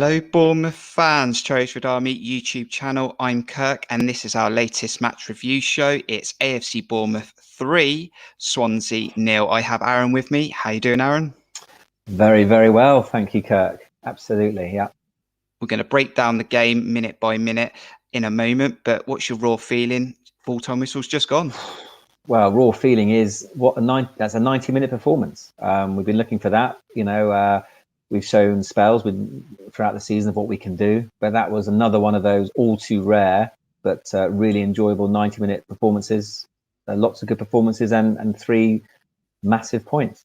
Hello, Bournemouth fans, Cherries YouTube channel. I'm Kirk, and this is our latest match review show. It's AFC Bournemouth 3, Swansea 0. I have Aaron with me. How you doing, Aaron? Very, very well. Thank you, Kirk. Absolutely, yeah. We're going to break down the game minute by minute in a moment, but what's your raw feeling? Full-time whistle's just gone. Well, raw feeling is that's a 90-minute performance. We've been looking for that. We've shown spells throughout the season of what we can do, but that was another one of those all too rare but really enjoyable 90-minute performances. Lots of good performances and 3 massive points.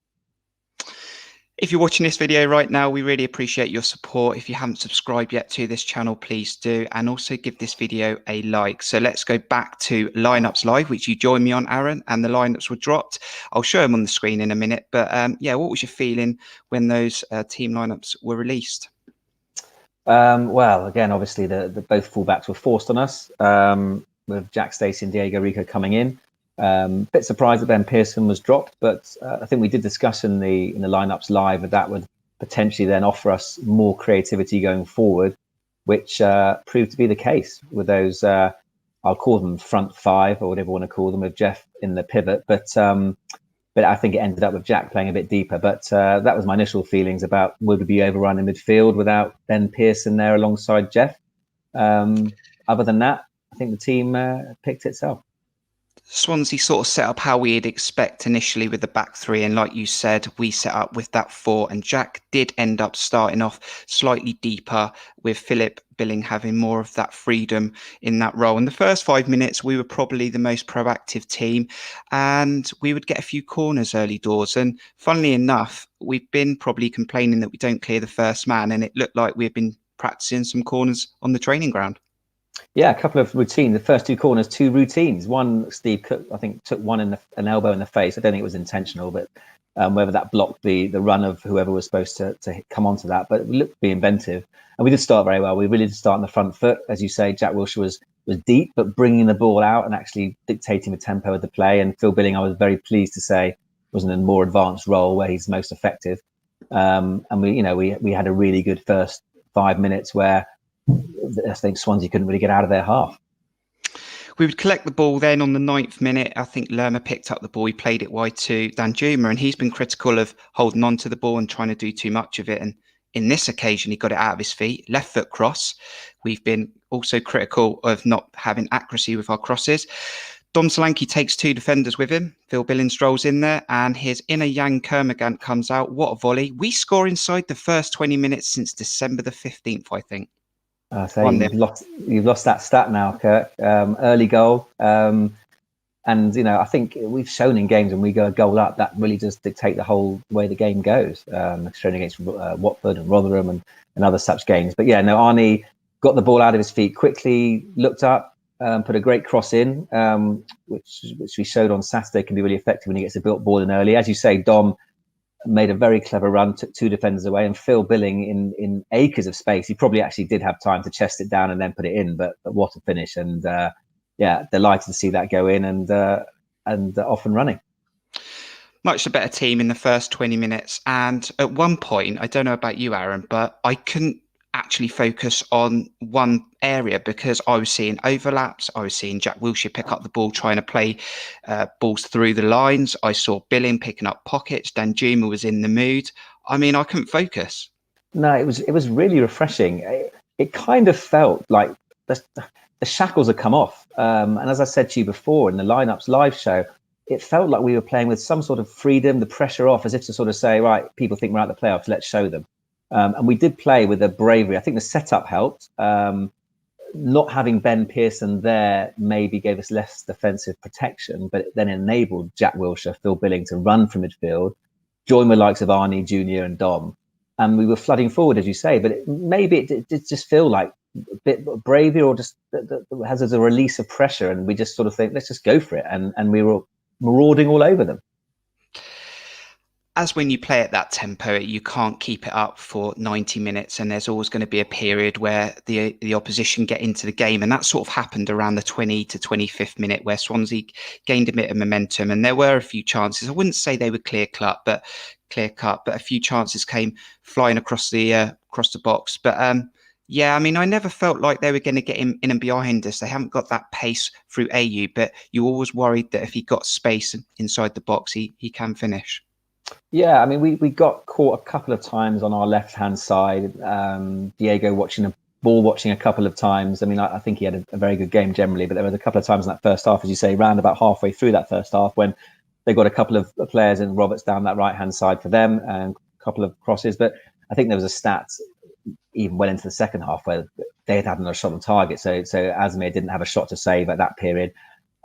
If you're watching this video right now, we really appreciate your support. If you haven't subscribed yet to this channel, please do, and also give this video a like. So let's go back to lineups live, which you joined me on, Aaron, and the lineups were dropped. I'll show them on the screen in a minute, but yeah, what was your feeling when those team lineups were released? Well, again, obviously the both fullbacks were forced on us, with Jack Stacey and Diego Rico coming in. Bit surprised that Ben Pearson was dropped, but I think we did discuss in the lineups live that would potentially then offer us more creativity going forward, which proved to be the case with those. I'll call them front 5 or whatever you want to call them, with Jeff in the pivot, but I think it ended up with Jack playing a bit deeper. But that was my initial feelings about would we be overrun in midfield without Ben Pearson there alongside Jeff. Other than that, I think the team picked itself. Swansea sort of set up how we'd expect initially with the back 3, and like you said, we set up with that 4, and Jack did end up starting off slightly deeper, with Philip Billing having more of that freedom in that role. In the first 5 minutes, we were probably the most proactive team, and we would get a few corners early doors, and funnily enough, we've been probably complaining that we don't clear the first man, and it looked like we've been practicing some corners on the training ground. Yeah, a couple of routines. The first 2 corners, 2 routines. One, Steve Cook, I think, took one in an elbow in the face. I don't think it was intentional, but whether that blocked the run of whoever was supposed to come onto that. But it looked to be inventive. And we did start very well. We really did start on the front foot. As you say, Jack Wilshere was deep, but bringing the ball out and actually dictating the tempo of the play. And Phil Billing, I was very pleased to say, was in a more advanced role where he's most effective. And we had a really good first 5 minutes where I think Swansea couldn't really get out of their half. We would collect the ball then on the 9th minute. I think Lerma picked up the ball. He played it wide to Danjuma, and he's been critical of holding on to the ball and trying to do too much of it. And in this occasion, he got it out of his feet, left foot cross. We've been also critical of not having accuracy with our crosses. Dom Solanke takes 2 defenders with him. Phil Billing strolls in there, and his inner YANN Kermorgant comes out. What a volley. We score inside the first 20 minutes since December the 15th, I think. You've lost that stat now, Kirk. Early goal, and I think we've shown in games when we go a goal up, that really does dictate the whole way the game goes. Shown against Watford and Rotherham and other such games. But yeah, no, Arnie got the ball out of his feet quickly, looked up, put a great cross in, which we showed on Saturday can be really effective when he gets a built ball in early. As you say, Dom made a very clever run, took 2 defenders away, and Phil Billing in acres of space. He probably actually did have time to chest it down and then put it in, but what a finish. And yeah, delighted to see that go in and off and running. Much the better team in the first 20 minutes. And at one point, I don't know about you, Aaron, but I couldn't actually focus on one area because I was seeing overlaps. I was seeing Jack Wilshere pick up the ball, trying to play balls through the lines. I saw Billing picking up pockets. Danjuma was in the mood. I mean, I couldn't focus. No, it was really refreshing. It kind of felt like the shackles had come off. And as I said to you before in the lineups live show, it felt like we were playing with some sort of freedom, the pressure off, as if to sort of say, right, people think we're out of the playoffs, let's show them. And we did play with a bravery. I think the setup helped. Not having Ben Pearson there maybe gave us less defensive protection, but it then enabled Jack Wilshere, Phil Billing to run from midfield, join the likes of Arnie Jr. and Dom. And we were flooding forward, as you say, but maybe it did just feel like a bit bravery, or just has as a release of pressure. And we just sort of think, let's just go for it. And we were marauding all over them. As when you play at that tempo, you can't keep it up for 90 minutes, and there's always going to be a period where the opposition get into the game, and that sort of happened around the 20 to 25th minute, where Swansea gained a bit of momentum, and there were a few chances. I wouldn't say they were clear cut, but a few chances came flying across the across the box. But yeah, I mean, I never felt like they were going to get him in and behind us. They haven't got that pace through AU, but you always worried that if he got space inside the box, he can finish. Yeah, I mean, we got caught a couple of times on our left-hand side. Diego watching a couple of times. I mean, I think he had a very good game generally, but there was a couple of times in that first half, as you say, round about halfway through that first half, when they got a couple of players and Roberts down that right-hand side for them and a couple of crosses. But I think there was a stat even well into the second half where they had another shot on target. So Asmir didn't have a shot to save at that period.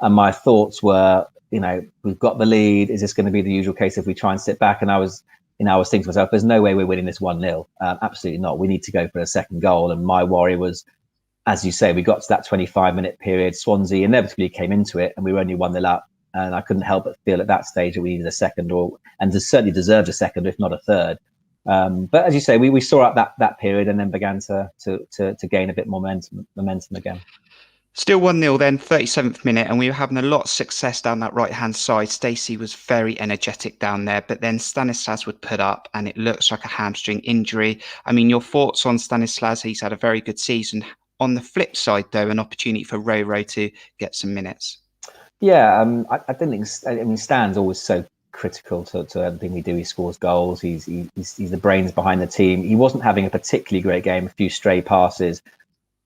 And my thoughts were, we've got the lead. Is this going to be the usual case if we try and sit back? And I was thinking to myself, there's no way we're winning this 1-0. Absolutely not. We need to go for a second goal. And my worry was, as you say, we got to that 25-minute period. Swansea inevitably came into it and we were only 1-0 up. And I couldn't help but feel at that stage that we needed a second, and certainly deserved a second, if not a third. But as you say, we saw out that period and then began to gain a bit more momentum again. Still 1-0 then, 37th minute, and we were having a lot of success down that right-hand side. Stacey was very energetic down there, but then Stanislas would put up, and it looks like a hamstring injury. I mean, your thoughts on Stanislas? He's had a very good season. On the flip side, though, an opportunity for Roro to get some minutes. Yeah, I don't think. I mean, Stan's always so critical to everything we do. He scores goals. He's the brains behind the team. He wasn't having a particularly great game. A few stray passes.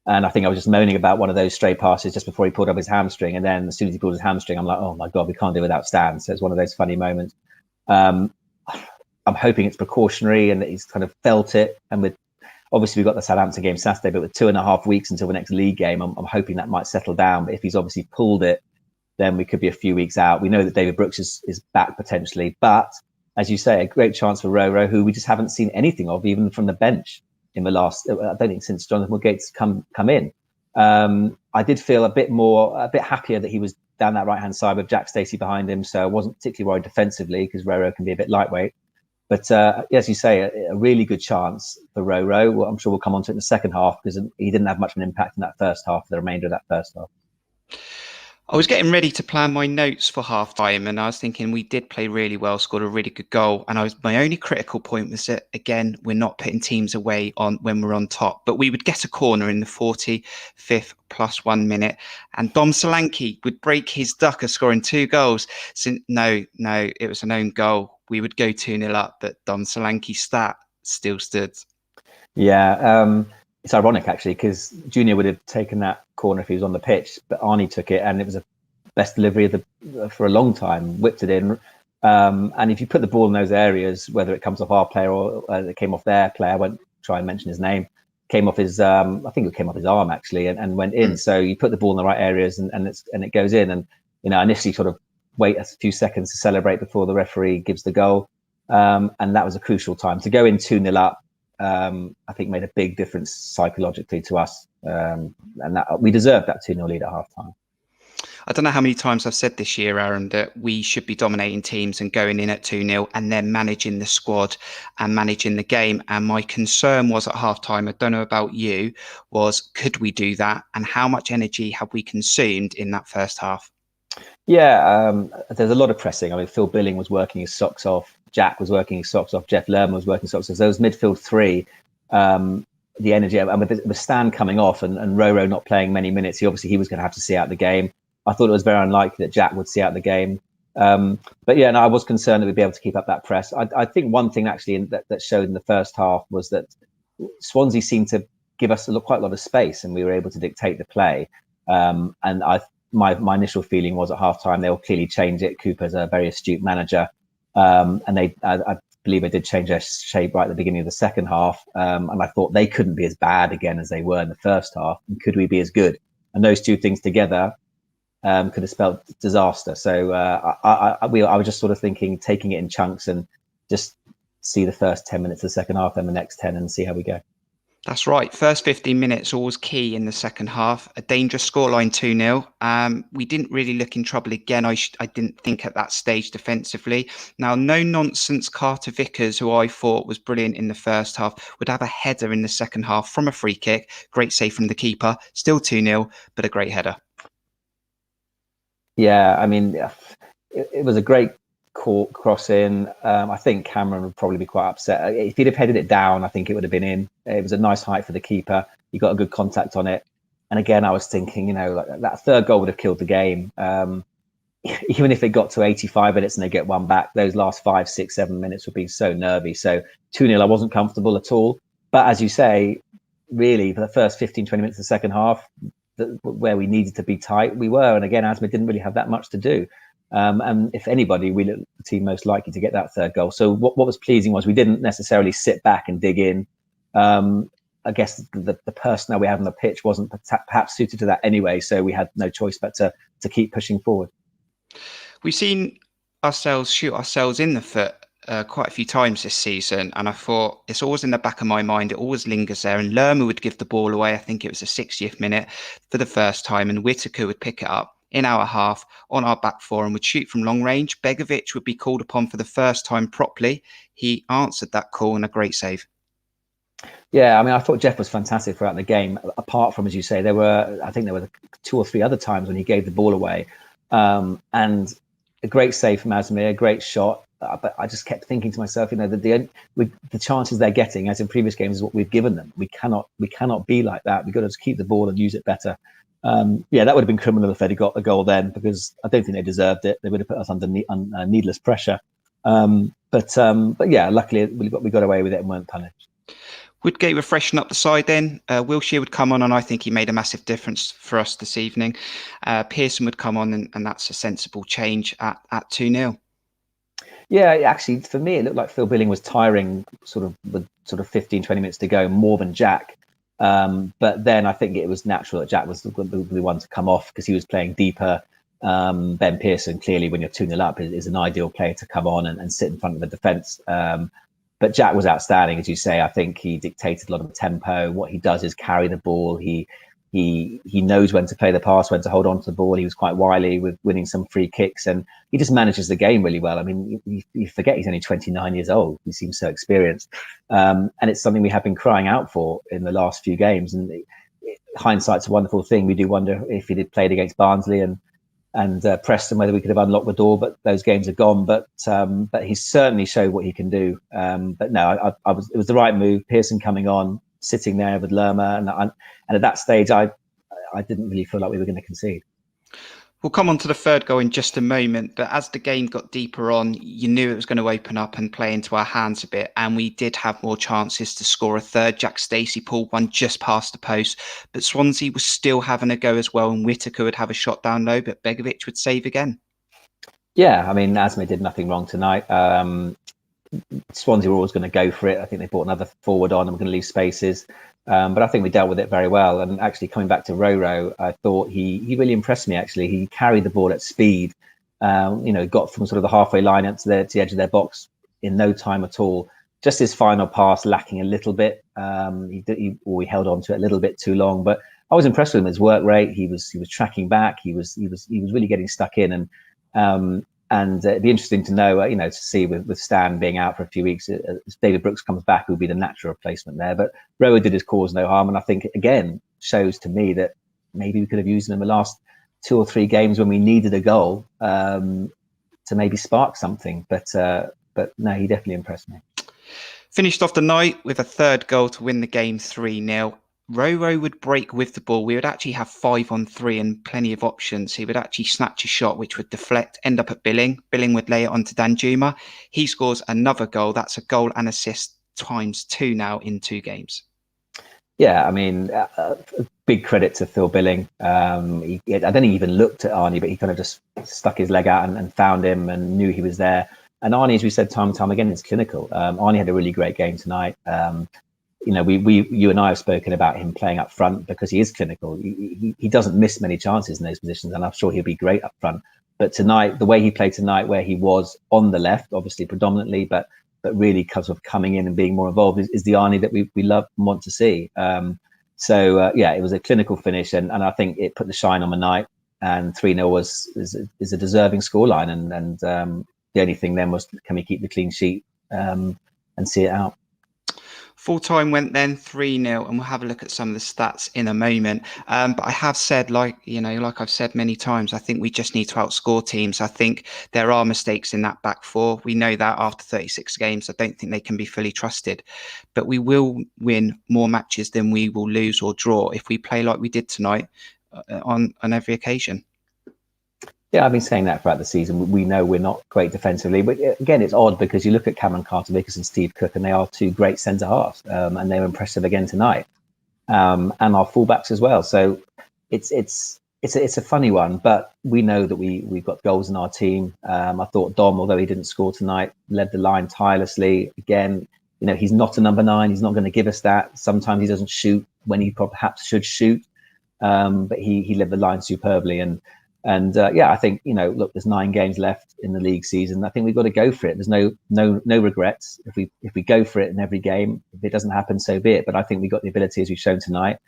And I think I was just moaning about one of those stray passes just before he pulled up his hamstring. And then as soon as he pulled his hamstring, I'm like, oh my God, we can't do without Stan. So it's one of those funny moments. I'm hoping it's precautionary and that he's kind of felt it. And obviously we've got the Southampton game Saturday, but with 2.5 weeks until the next league game, I'm hoping that might settle down. But if he's obviously pulled it, then we could be a few weeks out. We know that David Brooks is back potentially. But as you say, a great chance for Roro, who we just haven't seen anything of, even from the bench. In the last, I don't think since Jonathan Woodgate's come in, I did feel a bit happier that he was down that right hand side with Jack Stacey behind him. So I wasn't particularly worried defensively because Roro can be a bit lightweight. But as you say, a really good chance for Roro. Well, I'm sure we'll come on to it in the second half because he didn't have much of an impact in that first half. For the remainder of that first half. I was getting ready to plan my notes for half time, and I was thinking we did play really well, scored a really good goal. And my only critical point was that, again, we're not putting teams away when we're on top, but we would get a corner in the 45th plus 1 minute, and Dom Solanke would break his duck of scoring 2 goals. So, no, it was an own goal. We would go 2-0 up, but Dom Solanke's stat still stood. Yeah. It's ironic, actually, because Junior would have taken that corner if he was on the pitch, but Arnie took it, and it was a best delivery for a long time, whipped it in. And if you put the ball in those areas, whether it comes off our player or it came off their player, I won't try and mention his name, came off his, I think it came off his arm, actually, and went in. So you put the ball in the right areas and it goes in. And, initially sort of wait a few seconds to celebrate before the referee gives the goal. And that was a crucial time. To go in 2-0 up, I think made a big difference psychologically to us, and that we deserved that 2-0 lead at half time. I don't know how many times I've said this year, Aaron, that we should be dominating teams and going in at 2-0 and then managing the squad and managing the game. And my concern was at half time, I don't know about you, was could we do that? And how much energy have we consumed in that first half? Yeah, there's a lot of pressing. I mean, Phil Billing was working his socks off. Jack was working his socks off. Jeff Lerman was working his socks off. So those midfield three, the energy, and with Stan coming off and Roro not playing many minutes, he was going to have to see out the game. I thought it was very unlikely that Jack would see out the game. But yeah, I was concerned that we'd be able to keep up that press. I think one thing actually that showed in the first half was that Swansea seemed to give us quite a lot of space and we were able to dictate the play. And my initial feeling was at halftime they'll clearly change it. Cooper's a very astute manager, and I believe they did change their shape right at the beginning of the second half. And I thought they couldn't be as bad again as they were in the first half. And could we be as good? And those two things together could have spelled disaster. So I was just sort of thinking, taking it in chunks and just see the first 10 minutes of the second half and the next 10 and see how we go. That's right. First 15 minutes always key in the second half. A dangerous scoreline 2-0. We didn't really look in trouble again. I didn't think at that stage defensively. Now, no nonsense Carter Vickers, who I thought was brilliant in the first half, would have a header in the second half from a free kick. Great save from the keeper. Still 2-0, but a great header. Yeah, I mean, it was a great cross in. I think Cameron would probably be quite upset. If he'd have headed it down, I think it would have been in. It was a nice height for the keeper. He got a good contact on it. And again, I was thinking, you know, like that third goal would have killed the game. Even if it got to 85 minutes and they get one back, those last 5, 6, 7 minutes would be so nervy. So 2-0, I wasn't comfortable at all. But as you say, really, for the first 15, 20 minutes of the second half, where we needed to be tight, we were. And again, Asma didn't really have that much to do. And if anybody, we looked the team most likely to get that third goal. So what was pleasing was we didn't necessarily sit back and dig in. I guess the personnel we had on the pitch wasn't perhaps suited to that anyway. So we had no choice but to keep pushing forward. We've seen ourselves shoot ourselves in the foot quite a few times this season, and I thought it's always in the back of my mind. It always lingers there. And Lerma would give the ball away. I think it was the 60th minute for the first time, and Whittaker would pick it up in our half on our back four and would shoot from long range. Begovic would be called upon for the first time properly. He answered that call and a great save. Yeah, I mean, I thought Jeff was fantastic throughout the game. Apart from, as you say, I think there were 2 or 3 other times when he gave the ball away. And a great save from Asmir, a great shot. But I just kept thinking to myself, you know, the chances they're getting, as in previous games, is what we've given them. We cannot be like that. We've got to just keep the ball and use it better. Yeah, that would have been criminal if they'd got the goal then, because I don't think they deserved it. They would have put us under needless pressure. But yeah, luckily we got away with it and weren't punished. Woodgate would freshen up the side then. Wilshere would come on, and I think he made a massive difference for us this evening. Pearson would come on, and that's a sensible change at 2-0. Yeah, actually, for me, it looked like Phil Billing was tiring with 15, 20 minutes to go, more than Jack. But then I think it was natural that Jack was the one to come off because he was playing deeper. Ben Pearson, clearly, when you're 2-0 up, is an ideal player to come on and sit in front of the defence. But Jack was outstanding, as you say. I think he dictated a lot of the tempo. What he does is carry the ball. He knows when to play the pass, when to hold on to the ball. He was quite wily with winning some free kicks, and he just manages the game really well. I mean, you forget he's only 29 years old. He seems so experienced. And it's something we have been crying out for in the last few games. And hindsight's a wonderful thing. We do wonder if he did played against Barnsley and Preston, whether we could have unlocked the door, but those games are gone. But he certainly showed what he can do. But no, it was the right move. Pearson coming on, sitting there with Lerma, and at that stage, I didn't really feel like we were going to concede. We'll come on to the third goal in just a moment, but as the game got deeper on, you knew it was going to open up and play into our hands a bit, and we did have more chances to score a third. Jack Stacey pulled one just past the post, but Swansea was still having a go as well, and Whittaker would have a shot down low, but Begovic would save again. Yeah, I mean, Asmir did nothing wrong tonight. Swansea were always going to go for it. I think they brought another forward on and we're going to leave spaces. But I think we dealt with it very well. And actually, coming back to Roro, I thought he really impressed me, actually. He carried the ball at speed, got from sort of the halfway line up to the edge of their box in no time at all. Just his final pass lacking a little bit. He held on to it a little bit too long. But I was impressed with him, his work rate. He was tracking back. He was really getting stuck in. And it'd be interesting to know, to see with Stan being out for a few weeks, as David Brooks comes back, who would be the natural replacement there. But Rowe did his cause no harm, and I think again shows to me that maybe we could have used him in the last 2 or 3 games when we needed a goal to maybe spark something. But no, he definitely impressed me. Finished off the night with a third goal to win the game 3-0. Roro would break with the ball. We would actually have 5-on-3 and plenty of options. He would actually snatch a shot, which would deflect, end up at Billing. Billing would lay it onto Danjuma. He scores another goal. That's a goal and assist ×2 now in 2 games. Yeah, I mean, big credit to Phil Billing. I don't think he even looked at Arnie, but he kind of just stuck his leg out and found him and knew he was there. And Arnie, as we said time and time again, is clinical. Arnie had a really great game tonight. You and I have spoken about him playing up front because he is clinical. He doesn't miss many chances in those positions, and I'm sure he'll be great up front. But tonight, the way he played tonight, where he was on the left, obviously predominantly, but really kind of coming in and being more involved, is the Arnie that we love and want to see. It was a clinical finish, and I think it put the shine on the night. And 3-0 is a deserving scoreline, and the only thing then was, can we keep the clean sheet and see it out? Full time went then 3-0, and we'll have a look at some of the stats in a moment. But I have said, like I've said many times, I think we just need to outscore teams. I think there are mistakes in that back four. We know that after 36 games, I don't think they can be fully trusted. But we will win more matches than we will lose or draw if we play like we did tonight on every occasion. Yeah, I've been saying that throughout the season. We know we're not great defensively, but again, it's odd because you look at Cameron Carter-Vickers and Steve Cook, and they are two great centre halves, and they were impressive again tonight, and our fullbacks as well. So it's a funny one, but we know that we've got goals in our team. I thought Dom, although he didn't score tonight, led the line tirelessly. Again, he's not a number 9. He's not going to give us that. Sometimes he doesn't shoot when he perhaps should shoot, but he led the line superbly. And I think, look, there's 9 games left in the league season. I think we've got to go for it. There's no regrets. If we go for it in every game, if it doesn't happen, so be it. But I think we've got the ability, as we've shown tonight.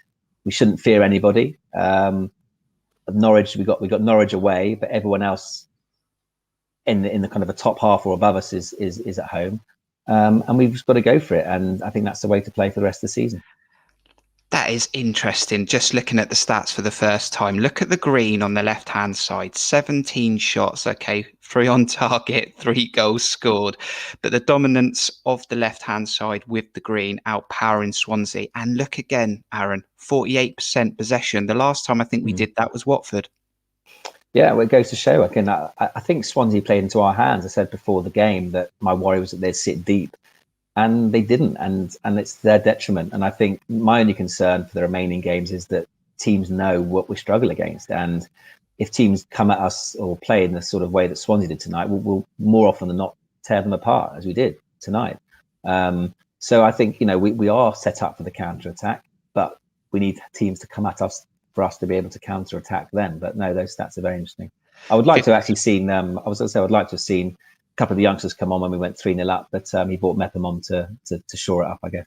We shouldn't fear anybody. Norwich, we got Norwich away, but everyone else in the kind of a top half or above us is at home. And we've just got to go for it. And I think that's the way to play for the rest of the season. That is interesting. Just looking at the stats for the first time. Look at the green on the left-hand side. 17 shots. Okay, 3 on target, 3 goals scored. But the dominance of the left-hand side with the green outpowering Swansea. And look again, Aaron, 48% possession. The last time I think we did that was Watford. Yeah, well, it goes to show. Again, I think Swansea played into our hands. I said before the game that my worry was that they'd sit deep. And they didn't, and it's their detriment. And I think my only concern for the remaining games is that teams know what we struggle against. And if teams come at us or play in the sort of way that Swansea did tonight, we'll more often than not tear them apart, as we did tonight. So I think, we are set up for the counter-attack, but we need teams to come at us for us to be able to counter-attack them. But no, those stats are very interesting. I would like to have actually seen them. I was going to say I would like to have seen couple of the youngsters come on when we went 3-0 up, but he brought Mepham on to shore it up, I guess.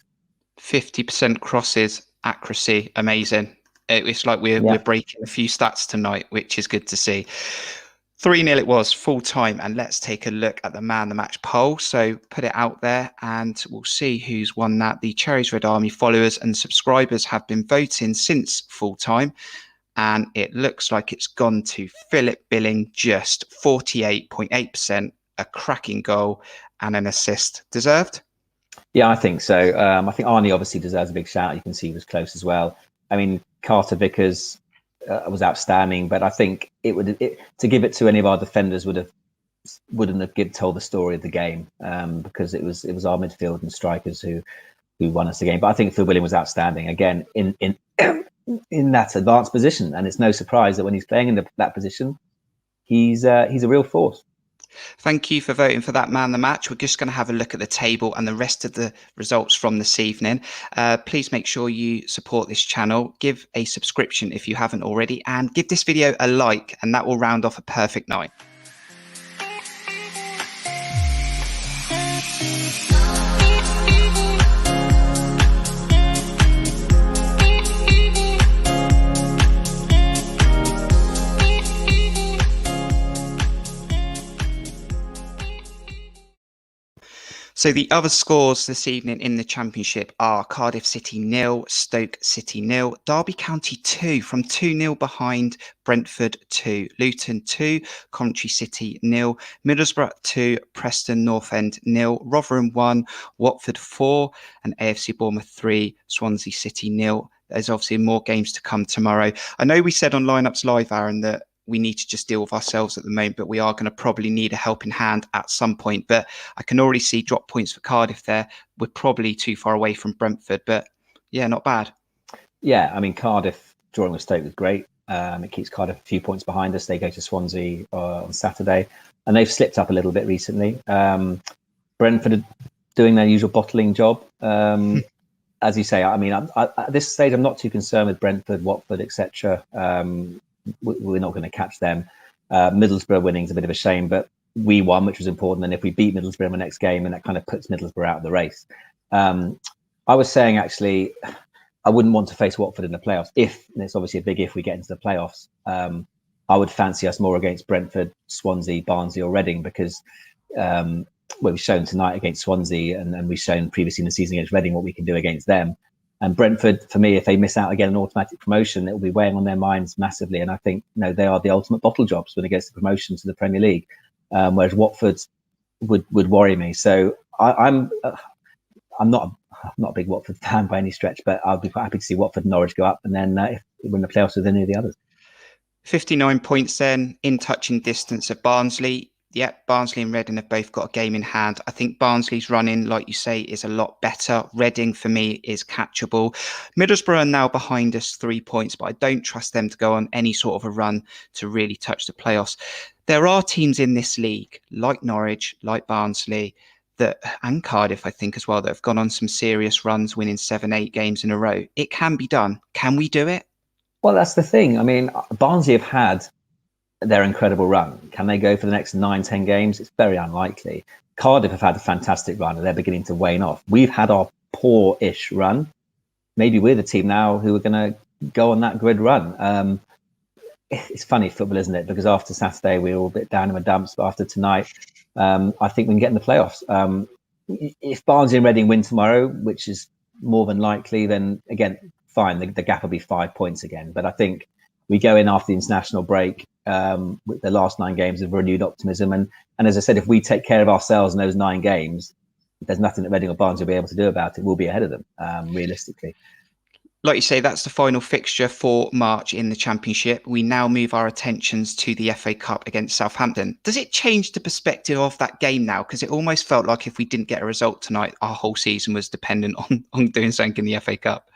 50% crosses, accuracy, amazing. It's like we're breaking a few stats tonight, which is good to see. 3-0 it was, full time, and let's take a look at the man the match poll. So put it out there and we'll see who's won that. The Cherries Red Army followers and subscribers have been voting since full time, and it looks like it's gone to Philip Billing, just 48.8%. A cracking goal and an assist. Deserved? Yeah, I think so. I think Arnie obviously deserves a big shout. You can see he was close as well. I mean, Carter-Vickers was outstanding, but I think to give it to any of our defenders wouldn't have told the story of the game, because it was our midfield and strikers who won us the game. But I think Phil Billing was outstanding again in that advanced position, and it's no surprise that when he's playing in that position, he's a real force. Thank you for voting for that man the match. We're just going to have a look at the table and the rest of the results from this evening. Please make sure you support this channel. Give a subscription if you haven't already, and give this video a like, and that will round off a perfect night. So the other scores this evening in the Championship are Cardiff City 0, Stoke City 0, Derby County 2 from 2-0 behind, Brentford 2, Luton 2, Coventry City 0, Middlesbrough 2, Preston North End 0, Rotherham 1, Watford 4, and AFC Bournemouth 3, Swansea City 0. There's obviously more games to come tomorrow. I know we said on Lineups Live, Aaron, that we need to just deal with ourselves at the moment, but we are going to probably need a helping hand at some point. But I can already see drop points for Cardiff there. We're probably too far away from Brentford, but yeah, not bad. Yeah, I mean, Cardiff drawing with Stoke was great. It keeps Cardiff a few points behind us. They go to Swansea on Saturday, and they've slipped up a little bit recently. Brentford are doing their usual bottling job. As you say, I mean, at this stage, I'm not too concerned with Brentford, Watford, etc. We're not going to catch them. Middlesbrough winning is a bit of a shame, but we won, which was important. And if we beat Middlesbrough in the next game, and that kind of puts Middlesbrough out of the race. I was saying, actually, I wouldn't want to face Watford in the playoffs. And it's obviously a big if we get into the playoffs, I would fancy us more against Brentford, Swansea, Barnsley or Reading, because we've shown tonight against Swansea, and we've shown previously in the season against Reading what we can do against them. And Brentford, for me, if they miss out again an automatic promotion, it will be weighing on their minds massively. And I think they are the ultimate bottle jobs when it gets to promotion to the Premier League, whereas Watford would worry me. So I'm not a big Watford fan by any stretch, but I'll be quite happy to see Watford and Norwich go up, and then if win the playoffs with any of the others. 59 points then, in touching distance of Barnsley. Yep, Barnsley and Reading have both got a game in hand. I think Barnsley's running, like you say, is a lot better. Reading, for me, is catchable. Middlesbrough are now behind us 3 points, but I don't trust them to go on any sort of a run to really touch the playoffs. There are teams in this league, like Norwich, like Barnsley, and Cardiff, I think, as well, that have gone on some serious runs, winning 7-8 games in a row. It can be done. Can we do it? Well, that's the thing. I mean, Barnsley have had their incredible run. Can they go for the next 9-10 games? It's very unlikely. Cardiff have had a fantastic run and they're beginning to wane off. We've had our poor-ish run. Maybe we're the team now who are going to go on that good run. It's funny football, isn't it? Because after Saturday, we were all a bit down in the dumps. But after tonight, I think we can get in the playoffs. If Barnsley and Reading win tomorrow, which is more than likely, then again, fine. The gap will be 5 points again. But I think we go in after the international break with the last 9 games of renewed optimism. And as I said, if we take care of ourselves in those 9 games, there's nothing that Reading or Barnsley will be able to do about it. We'll be ahead of them, realistically. Like you say, that's the final fixture for March in the Championship. We now move our attentions to the FA Cup against Southampton. Does it change the perspective of that game now? Because it almost felt like if we didn't get a result tonight, our whole season was dependent on doing something in the FA Cup.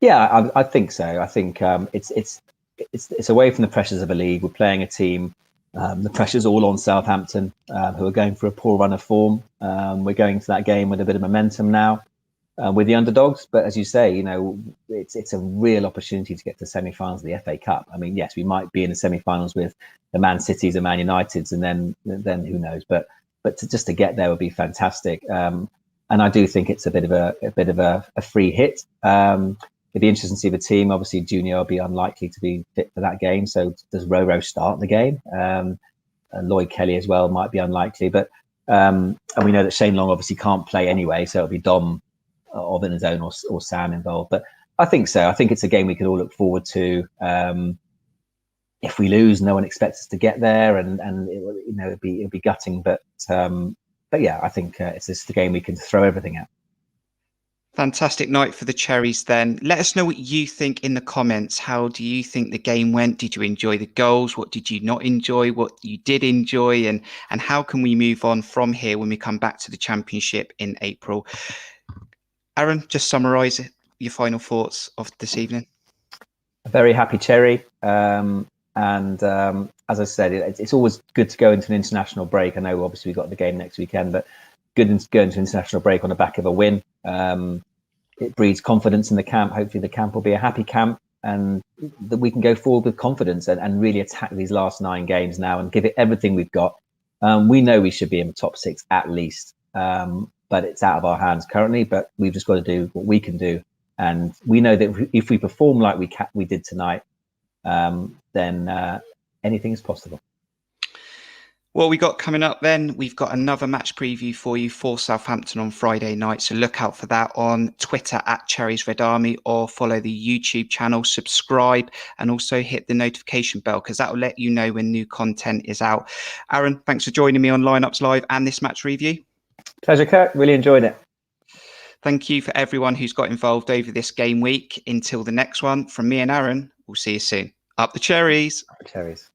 Yeah, I think so. I think it's away from the pressures of a league. We're playing a team. The pressure's all on Southampton, who are going for a poor run of form. We're going to that game with a bit of momentum now. With the underdogs, but as you say, it's a real opportunity to get to semi-finals of the FA Cup. I mean, yes, we might be in the semi-finals with the Man Cities and Man Uniteds, and then who knows? But just to get there would be fantastic. And I do think it's a bit of a free hit. It'd be interesting to see the team. Obviously, Junior will be unlikely to be fit for that game. So does Roro start the game? Lloyd Kelly as well might be unlikely, but and we know that Shane Long obviously can't play anyway, so it'll be Dom of in his own or Sam involved. But I think so. I think it's a game we can all look forward to. If we lose, no one expects us to get there, and it'll be gutting. But yeah, I think it's just a game we can throw everything at. Fantastic night for the Cherries then. Let us know what you think in the comments. How do you think the game went? Did you enjoy the goals? What did you not enjoy? What you did enjoy? And how can we move on from here when we come back to the Championship in April? Aaron, just summarise your final thoughts of this evening. A very happy Cherry. And as I said, it's always good to go into an international break. I know obviously we've got the game next weekend, but good to go into an international break on the back of a win. It breeds confidence in the camp. Hopefully the camp will be a happy camp, and that we can go forward with confidence and really attack these last 9 games now and give it everything we've got. We know we should be in the top 6 at least. But it's out of our hands currently, but we've just got to do what we can do. And we know that if we perform like we did tonight, then anything is possible. What we got coming up then, we've got another match preview for you for Southampton on Friday night. So look out for that on Twitter at Cherries Red Army, or follow the YouTube channel, subscribe, and also hit the notification bell, because that will let you know when new content is out. Aaron, thanks for joining me on Lineups Live and this match review. Pleasure, Kurt. Really enjoyed it. Thank you for everyone who's got involved over this game week. Until the next one, from me and Aaron, we'll see you soon. Up the Cherries. Cherries.